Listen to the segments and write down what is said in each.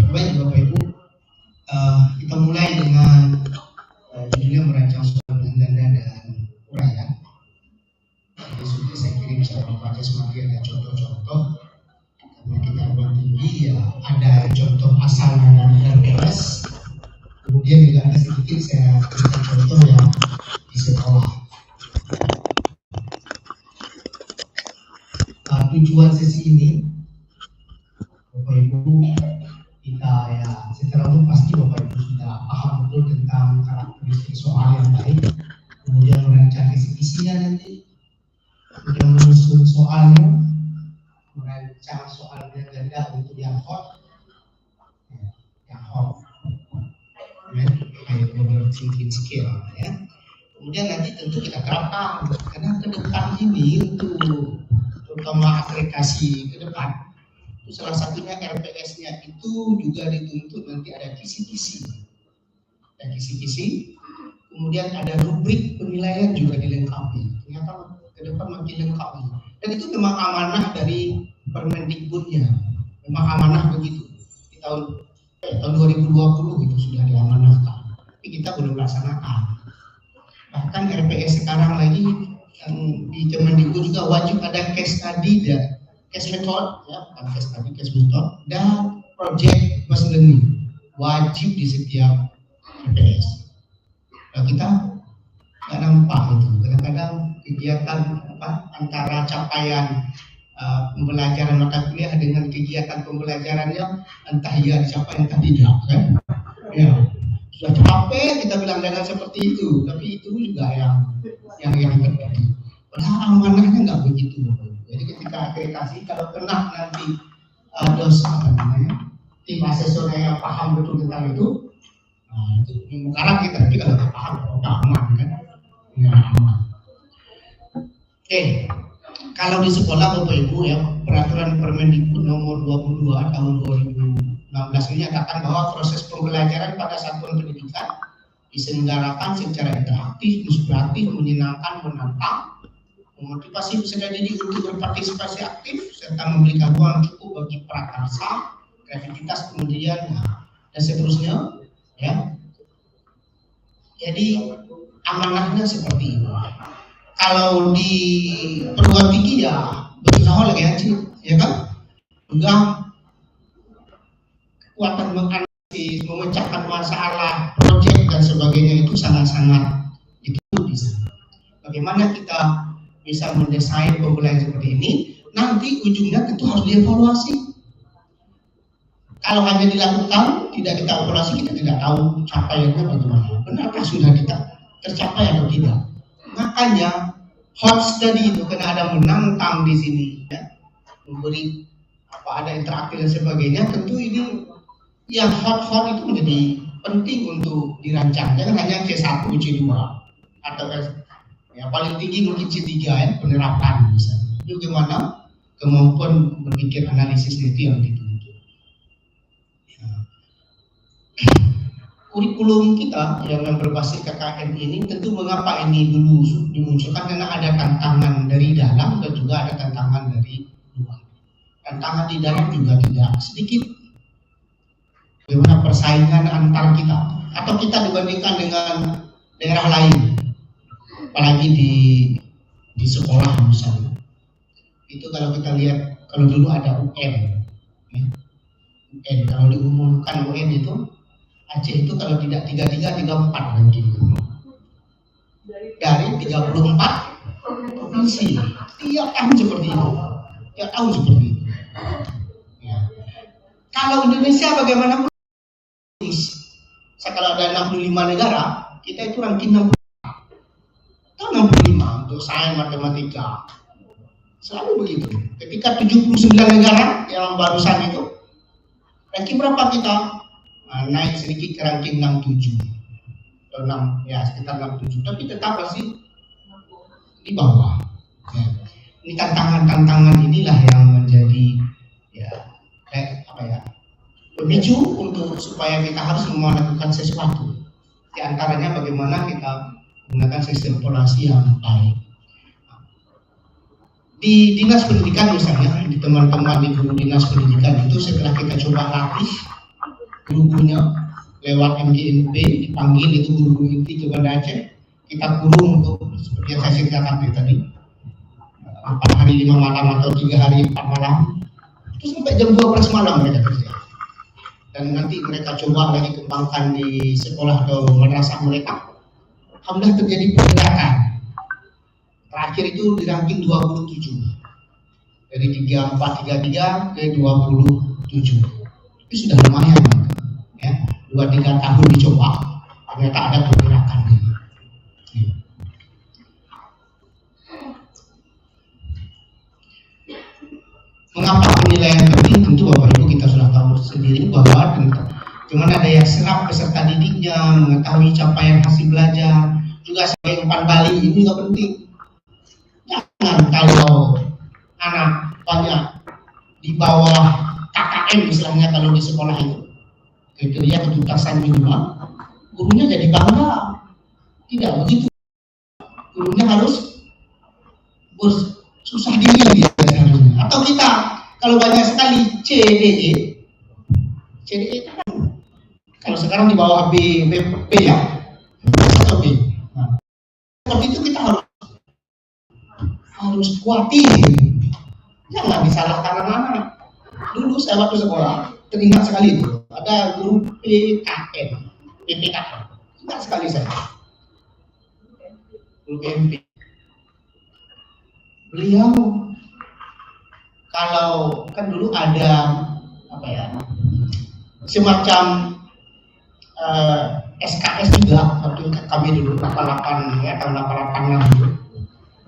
Baik Bapak Ibu, kita mulai dengan judulnya merancang sebuah dana dan uraian. Jadi sudah saya kirim secara Pak Jasmati ada contoh-contoh. Karena kita perguruan tinggi ya ada contoh asalnya dari RPS. Kemudian juga ada sedikit saya berikan contoh yang di sekolah. Tujuan sesi ini Bapak Ibu, kita ya secara umum pasti Bapak Ibu sudah paham betul tentang karakteristik soal yang baik, kemudian merancang isi-isinya nanti, kemudian menyusun soalnya, merancang soalnya ganda untuk yang hot, kayak global thinking skill ya. Kemudian nanti tentu kita terapkan karena ke depan ini untuk terutama aplikasi ke depan. Salah satunya RPS-nya itu juga dituntut nanti ada kisi-kisi, kemudian ada rubrik penilaian juga dilengkapi. Ternyata ke depan makin lengkap. Dan itu memang amanah dari Permendikbudnya, memang amanah begitu. Di tahun 2020 itu sudah diamanahkan, tapi kita belum laksanakan. Bahkan RPS sekarang lagi yang di Kemendikbud juga wajib ada case study dan case method, ya, bukan case study, case method, dan project based learning wajib di setiap RPS. Nah, kita nggak nampak itu. Kadang-kadang kegiatan antara capaian pembelajaran mata kuliah dengan kegiatan pembelajarannya entah ia dicapai entah tidak, kan? Ya, sudah capek kita bilang dengan seperti itu, tapi itu juga yang terjadi. Padahal amanahnya nggak begitu. Jadi ketika akreditasi kalau kena nanti tim asesornya yang paham betul tentang itu, menggarap kita tapi kalau nggak paham, nggak aman kan? Nggak aman. Oke, kalau di sekolah Bapak Ibu ya peraturan Permendikbud nomor 22 tahun 2016 ini nyatakan bahwa proses pembelajaran pada satuan pendidikan diselenggarakan secara interaktif, inspiratif, menyenangkan, menantang, memotivasi peserta didik untuk berpartisipasi aktif serta memberikan ruang cukup bagi prakarsa, kreativitas, kemudian dan seterusnya, ya. Jadi amanahnya seperti itu. Kalau di perguruan tinggi ya berusaha lagi ya kan, juga kekuatan menganalisis, memecahkan masalah, proyek dan sebagainya itu sangat-sangat itu bisa. Bagaimana kita bisa mendesain pembelajaran seperti ini, nanti ujungnya tentu harus dievaluasi. Kalau hanya dilakukan, tidak kita evaluasi, kita tidak tahu capaiannya bagaimana. Benarkah sudah kita tercapai atau tidak? Makanya hot study itu karena ada menantang di sini, ya, memberi ada interaktif dan sebagainya. Tentu ini yang hot itu menjadi penting untuk dirancang. Jangan hanya C1, C2 atau ya paling tinggi mungkin C3 ya, penerapan misalnya. Itu gimana kemampuan berpikir analisis itu yang dituntut. Kurikulum kita yang berbasis KKN ini tentu mengapa ini dulu dimunculkan karena ada tantangan dari dalam dan juga ada tantangan dari luar. Tantangan di dalam juga tidak sedikit. Bagaimana persaingan antar kita atau kita dibandingkan dengan daerah lain, apalagi di sekolah misalnya. Itu kalau kita lihat, kalau dulu ada UN, ya. UN kalau diumumkan UN itu Aceh itu kalau tidak 33, 34 mungkin. Dari 34 provinsi. Tiap tahun seperti itu. Ya. Kalau Indonesia bagaimanapun, kalau ada 65 negara, kita itu ranking 65. Atau 65 untuk sains matematika. Selalu begitu. Ketika 79 negara yang barusan itu, ranking berapa kita? Naik sedikit ke ranking 67 atau 6 ya sekitar 67, tapi tetap masih di bawah. Ya. Ini tantangan inilah yang menjadi pemicu untuk supaya kita harus melakukan sesuatu. Di antaranya bagaimana kita menggunakan sistem evaluasi yang baik. Di dinas pendidikan misalnya, di teman-teman di guru dinas pendidikan itu setelah kita coba latih gurunya lewat MGMP dipanggil itu guru inti ke Banda Aceh, kita kurung untuk seperti yang saya ceritakan tadi 4 hari 5 malam atau 3 hari 4 malam, terus sampai jam 12 malam mereka kerja. Dan nanti mereka coba lagi kembangkan di sekolah atau madrasah mereka. Alhamdulillah terjadi pergerakan. Terakhir itu di ranking 27. Dari 3433 ke 27. Itu sudah lumayan. Ya, 2-3 tahun dicoba, ternyata ada pergerakan. Mengapa penilaian penting? Tentu Bapak Ibu kita sudah tahu sendiri bahwa dengan ada yang serap peserta didiknya, mengetahui capaian hasil belajar, juga sebagai umpan balik ini juga penting. Jangan kalau anak banyak di bawah KKM misalnya kalau di sekolah itu dia ketuntasan minimal, gurunya jadi bangga. Tidak begitu. Gurunya harus susah diri dia. Atau kita kalau banyak sekali CDE kan kalau sekarang di bawah B ya atau B. Nah, seperti itu kita harus kuatin. Jangan disalahkan anak-anak. Dulu saya waktu sekolah teringat sekali itu ada guru PPKN. Ingat sekali saya. Guru PMP. Beliau kalau kan dulu ada semacam SKS juga waktu kami dulu 88 ya tahun 88 itu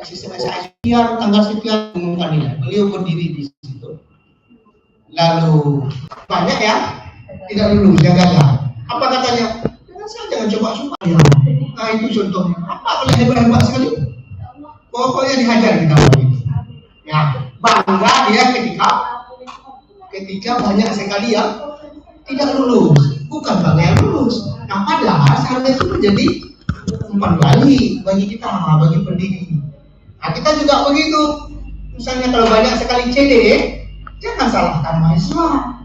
sistem SKS biar tanggal sekian mengumumkan nilai. Beliau berdiri di situ. Lalu banyak ya tidak lulus yang gagal. Apa katanya? Jangan coba-coba ya. Nah itu contohnya. Apa kalau hebat-hebat sekali? Pokoknya dihajar kita begitu. Ya, bangga dia ketika banyak sekali yang tidak lulus. Bukan bangga yang lulus. Nah, padahal seharusnya itu menjadi umpan balik bagi kita, bagi pendiri. Nah, kita juga begitu. Misalnya kalau banyak sekali CD, jangan salahkan mahasiswa.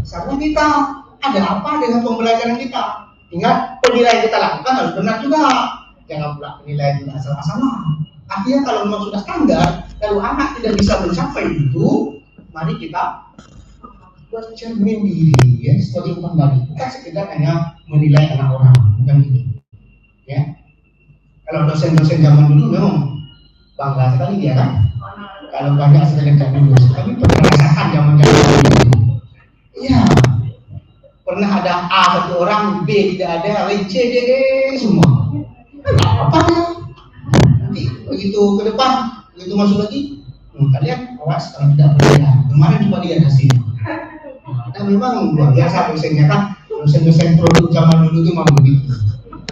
Salahkan kita. Ada apa dengan pembelajaran kita? Ingat, penilaian kita lakukan harus benar juga. Jangan pula penilaian kita salah-salah. Artinya kalau memang sudah standar, lalu anak tidak bisa mencapai itu, mari kita buat cermin diri ya sebagai umpan balik. Bukan sekedar hanya menilai anak orang, bukan gitu. Ya. Kalau dosen-dosen zaman dulu memang bangga sekali dia kan. Kalau banyak sekali yang lulus, tapi pernah rasakan zaman-zaman dulu. Iya. Pernah ada A satu orang, B tidak ada, C, D, E semua. Apa ya? Nanti begitu ke depan, begitu masuk lagi, kalian awas kalau tidak berbeda. Kemarin cuma lihat hasilnya. Dan memang luar biasa dosennya kan, dosen-dosen produk zaman dulu itu memang begitu.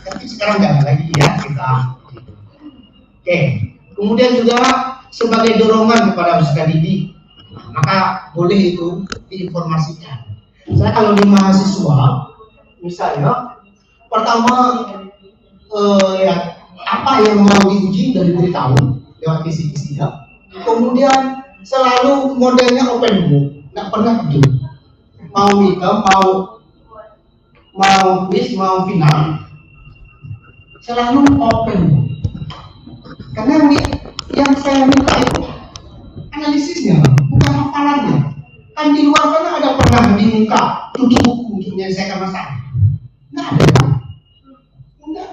Tapi sekarang jangan lagi ya kita. Oke, kemudian juga sebagai dorongan kepada peserta didik, maka boleh itu diinformasikan. Saya kalau di mahasiswa, misalnya pertama ya apa yang mau diuji dari beritahu lewat kisi-kisinya. Kemudian selalu modelnya open book, nggak pernah gitu. Mau midterm, mau quiz, mau final, selalu open book. Karena yang saya minta itu analisisnya, bukan hafalannya. Kan di luar sana ada pernah dibuka tutup buku untuk menyelesaikan masalah. Nggak ada kan? Enggak.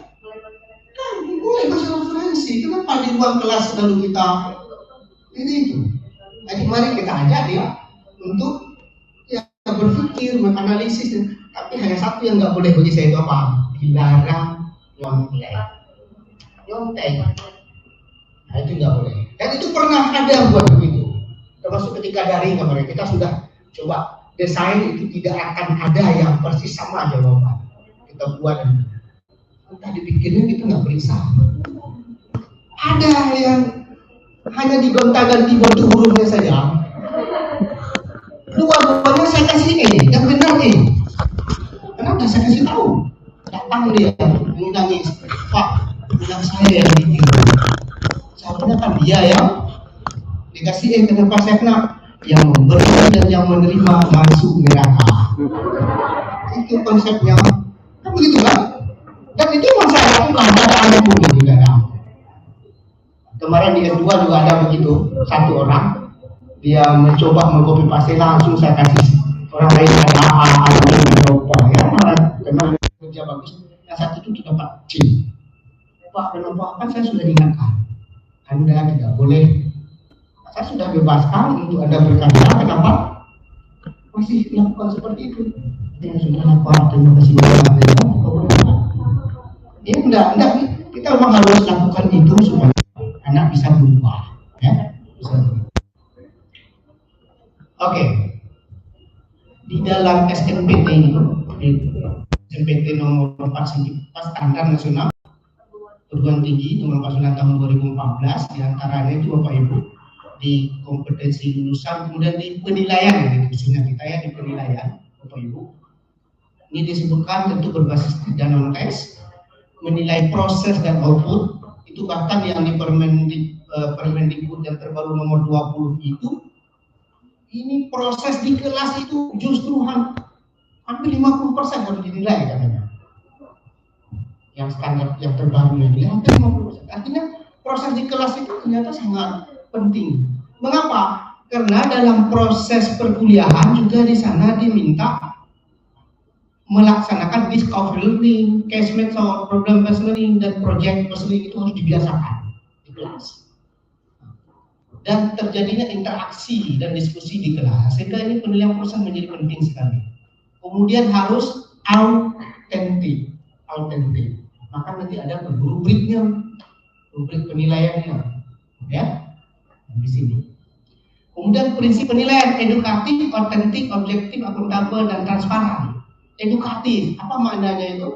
Kan boleh bahasa referensi. Kenapa di luar kelas lalu kita ini itu? Jadi mari kita ajak dia untuk ya berpikir, menganalisis. Tapi hanya satu yang nggak boleh bagi saya itu apa? Dilarang nyontek. Nyontek. Nah itu nggak boleh. Dan itu pernah ada buat begitu. Termasuk ketika daring kemarin kita sudah coba desain itu tidak akan ada yang persis sama jawaban. Kita buat dan entah dipikirnya kita nggak periksa. Ada yang hanya digonta-ganti bentuk hurufnya saja. Dua-duanya saya kasih yang benar Kenapa saya kasih tahu? Datang dia menangis, Pak, bilang saya yang bikin. Seharusnya kan dia yang dikasih kenapa saya kena yang memberi dan yang menerima masuk neraka. Itu konsepnya. Kan begitu kan? Dan itu yang saya lakukan pada anak pun juga ada. Kemarin di S2 juga ada begitu, satu orang dia mencoba mengcopy paste, langsung saya kasih orang lain ada mencoba ya, orang memang kerja bagus, yang satu itu dapat C. Pak, kenapa? Kan saya sudah ingatkan, Anda tidak boleh, saya sudah bebaskan untuk Anda berkarya, kenapa masih lakukan seperti itu? Ya sudah Pak, terima kasih banyak. Ya enggak, kita memang harus lakukan itu supaya anak bisa berubah, ya. Bisa. Oke. Di dalam SNPT ini, SNPT nomor 4 standar nasional perguruan tinggi nomor 49 tahun 2014, diantaranya itu Bapak Ibu di kompetensi lulusan, kemudian di penilaian, gitu, khususnya kita ya di penilaian Bapak Ibu. Ini disebutkan tentu berbasis dan non tes, menilai proses dan output, itu bahkan yang di Permendikbud yang terbaru nomor 20 itu, ini proses di kelas itu justru hampir 50% harus dinilai katanya. Yang standar yang terbaru ini hampir 50%. Artinya proses di kelas itu ternyata sangat penting. Mengapa? Karena dalam proses perkuliahan juga di sana diminta melaksanakan discovery learning, case method, problem based learning, dan project based learning itu harus dibiasakan di kelas. Dan terjadinya interaksi dan diskusi di kelas, sehingga ini penilaian proses menjadi penting sekali. Kemudian harus autentik. Maka nanti ada rubriknya, rubrik penilaiannya, ya di sini. Kemudian prinsip penilaian edukatif, autentik, objektif, akuntabel, dan transparan. Edukatif, apa maknanya itu?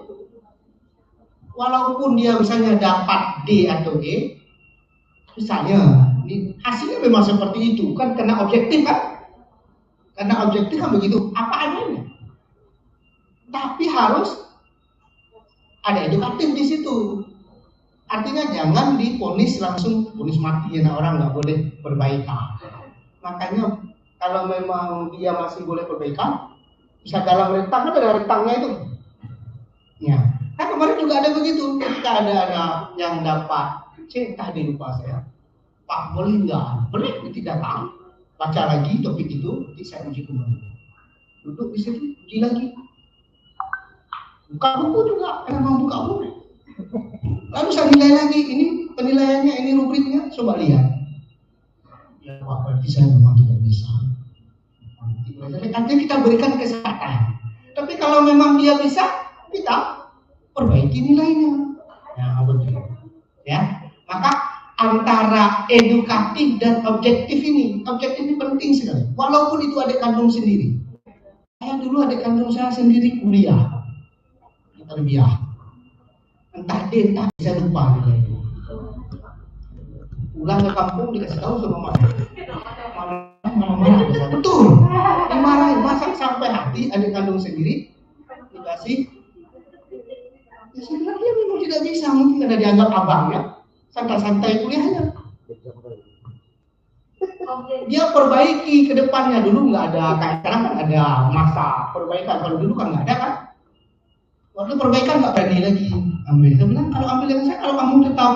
Walaupun dia misalnya dapat D atau E, misalnya hasilnya memang seperti itu kan, karena objektif kan? Karena objektif kan begitu, apa adanya. Tapi harus ada edukatif di situ. Artinya jangan diponis langsung ponis mati, ya orang nggak boleh perbaikan. Makanya kalau memang dia masih boleh perbaikan, bisa dalam rentang, kan ada rentangnya itu. Ya, kan kemarin juga ada begitu, ketika ada yang dapat C, tadi lupa saya. Pak, boleh nggak? Boleh, tidak tahu. Baca lagi topik itu, nanti saya uji kembali. Duduk di situ, uji lagi. Buka buku juga, memang buka buku. Lalu saya nilai lagi, ini penilaiannya, ini rubriknya, coba lihat. Ya Pak, berarti saya memang tidak bisa. Nanti kita berikan kesempatan. Tapi kalau memang dia bisa, kita perbaiki nilainya. Nah, begitu. Ya, maka antara edukatif dan objektif ini penting sekali. Walaupun itu adik kandung sendiri. Saya dulu adik kandung saya sendiri kuliah, terbiah. Entah dia entah bisa lupa. Pulang ke kampung dikasih tahu sama mama. Marah-marah, betul. Dimarahin, masa sampai hati adik kandung sendiri dikasih. Ya sebenarnya dia memang tidak bisa, mungkin karena dianggap abangnya. Santai-santai kuliahnya. Dia perbaiki ke depannya, dulu nggak ada, kayak sekarang kan ada masa perbaikan, kalau dulu kan nggak ada kan. Waktu perbaikan nggak berani lagi ambil. Saya bilang kalau ambil yang saya, kalau kamu tetap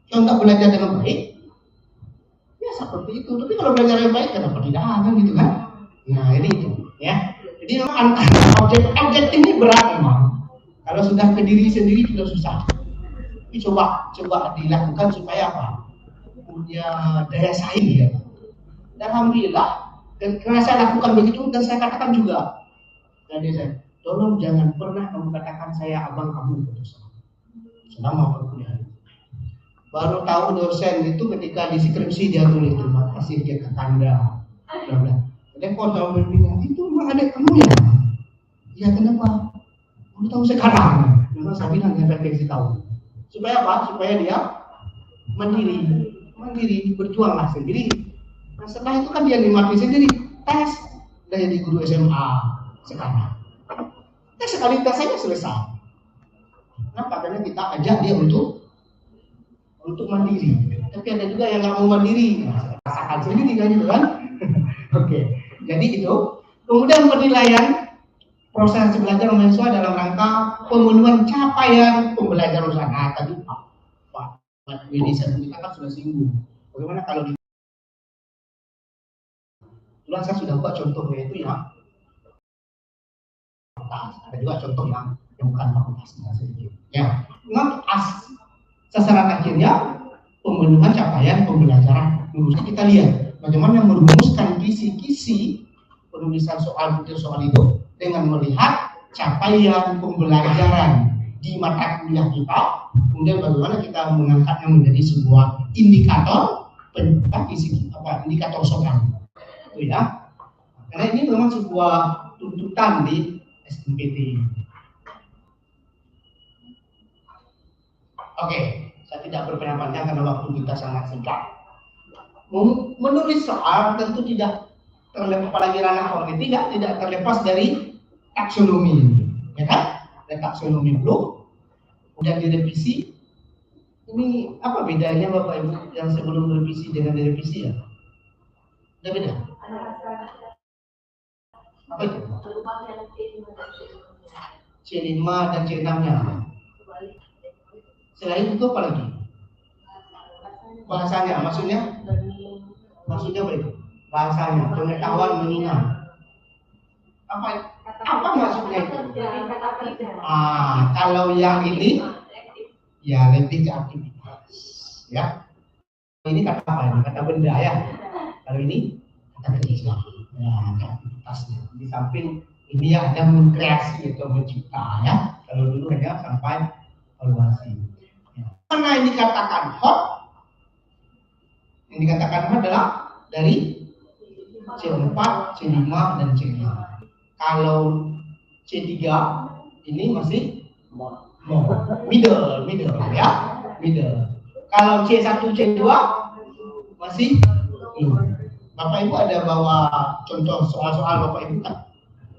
contoh belajar dengan baik, ya seperti itu. Tapi kalau belajar yang baik, kenapa tidak kan gitu kan? Nah ini itu, ya. Jadi memang objek ini berat memang. Kalau sudah ke diri sendiri juga susah. Tapi coba dilakukan supaya apa? Punya daya saing ya. Dan alhamdulillah, dan karena saya lakukan begitu, dan saya katakan juga, jadi saya, tolong jangan pernah kamu katakan saya abang kamu putus selama perkuliahan. Baru tahu dosen itu ketika di skripsi dia tulis terima kasih dia ke tanda. Telepon sama bimbingan, itu memang adik kamu ya? Iya kenapa? Baru tahu sekarang. Memang saya bilang jangan kasih tahu. Supaya apa? Supaya dia mandiri, berjuanglah sendiri. Nah setelah itu kan dia nikmati sendiri. Tes, udah jadi guru SMA sekarang. Tes sekali tes saja selesai. Kenapa? Karena kita ajak dia untuk mandiri. Tapi ada juga yang nggak mau mandiri, rasakan sendiri kan gitu kan? Oke. Jadi itu. Kemudian penilaian proses belajar mahasiswa dalam rangka pemenuhan capaian pembelajaran usaha. Nah, tadi Pak Willy kita kan sudah singgung. Bagaimana kalau di saya sudah buat contohnya itu ya. Ada juga contoh yang bukan fakultasnya sedikit. Ya, memang sasaran akhirnya pemenuhan capaian pembelajaran lulusan. Kita lihat bagaimana merumuskan kisi-kisi penulisan soal itu dengan melihat capaian pembelajaran di mata kuliah kita, kemudian bagaimana kita mengangkatnya menjadi sebuah indikator indikator soal itu ya. Karena ini memang sebuah tuntutan di SNMPT. Oke, saya tidak berpanjang-panjang karena waktu kita sangat singkat. Menulis soal tentu tidak terlepas, apalagi ranah teori tidak terlepas dari taksonomi, ya kan? Ada taksonomi dulu, kemudian direvisi. Ini apa bedanya Bapak Ibu yang sebelum direvisi dengan direvisi ya? Ada beda? Apa itu? C5 dan C6-nya. Selain itu apa lagi? Bahasanya, maksudnya apa itu? Bahasanya, pengetahuan mengingat. Apa maksudnya itu? Kalau yang ini ya lebih ke aktivitas, ya. Ini kata apa ini? Kata benda ya. Kalau ini kata kerja. Ya, aktivitasnya. Di samping ini yang ada mengkreasi atau mencipta ya. Kalau dulu hanya sampai evaluasi. Ya. Mana yang dikatakan hot? Yang dikatakan hot adalah dari C4, C5 dan C6. Kalau C3 ini masih middle ya, middle. Kalau C1, C2 masih Bapak Ibu ada bawa contoh soal-soal Bapak Ibu kan?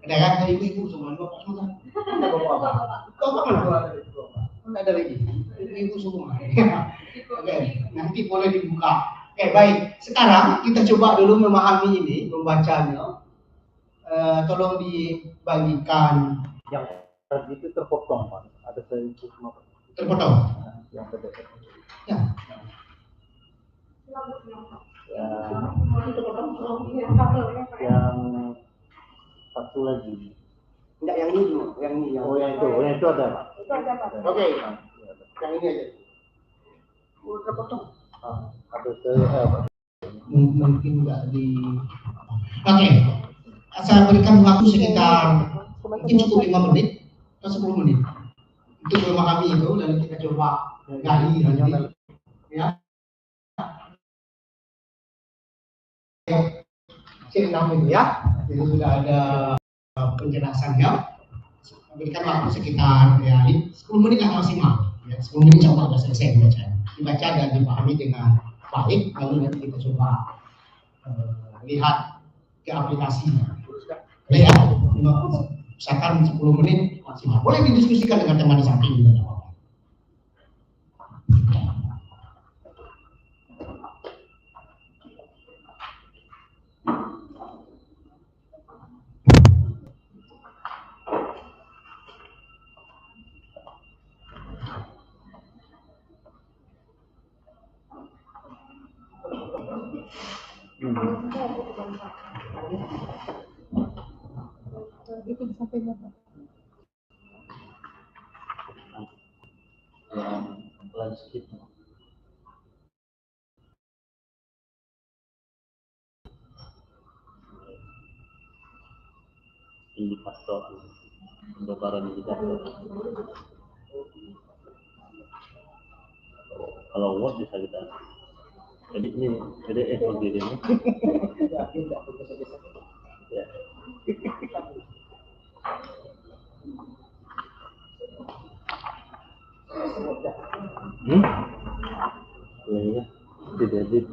Ada kan? Ada ibu-ibu semua, Bapak semua kan? Ada Bapak mana? Ada lagi, ibu semua. Oke, nanti boleh dibuka. Oke, baik. Sekarang kita coba dulu memahami ini, membacanya. Tolong dibagikan. Yang tadi itu terpotong, Pak. Ada semua terpotong. Yang terdekat. Ya. Yang satu lagi. Enggak, yang ini dulu, yang ini. Yang itu ada, Pak. Itu ada, Pak. Oke. Yang ini aja. Terpotong. Ada mungkin enggak di. Oke. Saya berikan waktu sekitar mungkin cukup 5 menit atau 10 menit untuk memahami itu, lalu kita coba gali nanti. Ya. C6 itu ya. Jadi sudah ada penjelasannya. Berikan waktu sekitar ya 10 menit lah maksimal. Ya, 10 menit coba sudah selesai dibaca dan dipahami dengan baik. Lalu nanti kita coba lihat ke aplikasinya. Ya, misalkan 10 menit maksimal. Boleh didiskusikan dengan teman di samping juga. Itu disampaikan, Pak. landscape. Indikator pembayaran indikator. Kalau Word bisa kita edit ini PDF begini. Ya. Ya, tidak edit.